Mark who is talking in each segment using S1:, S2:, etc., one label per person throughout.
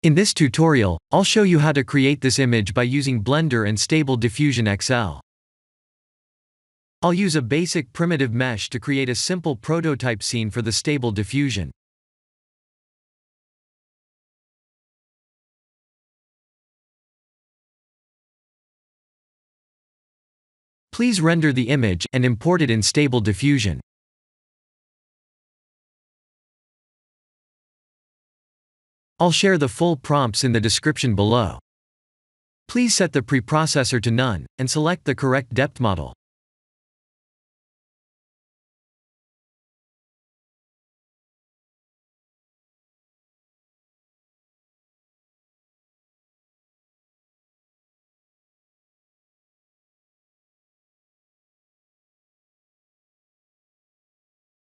S1: In this tutorial, I'll show you how to create this image by using Blender and Stable Diffusion XL. I'll use a basic primitive mesh to create a simple prototype scene for the Stable Diffusion. Please render the image and import it in Stable Diffusion. I'll share the full prompts in the description below. Please set the preprocessor to none, and select the correct depth model.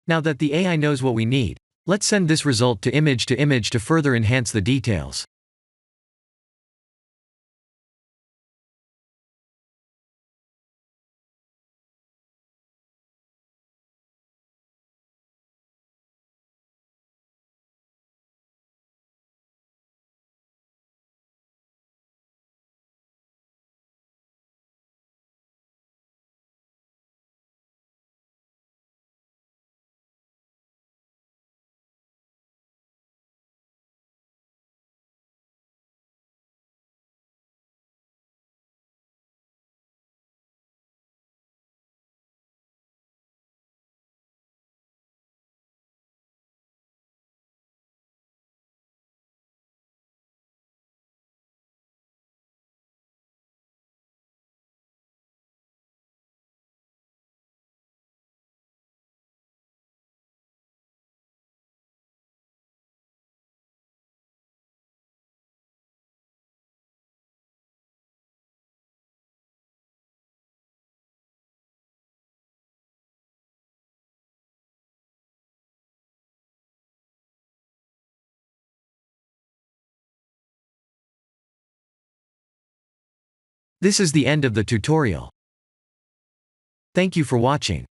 S1: Now that the AI knows what we need, let's send this result to image to further enhance the details. This is the end of the tutorial. Thank you for watching.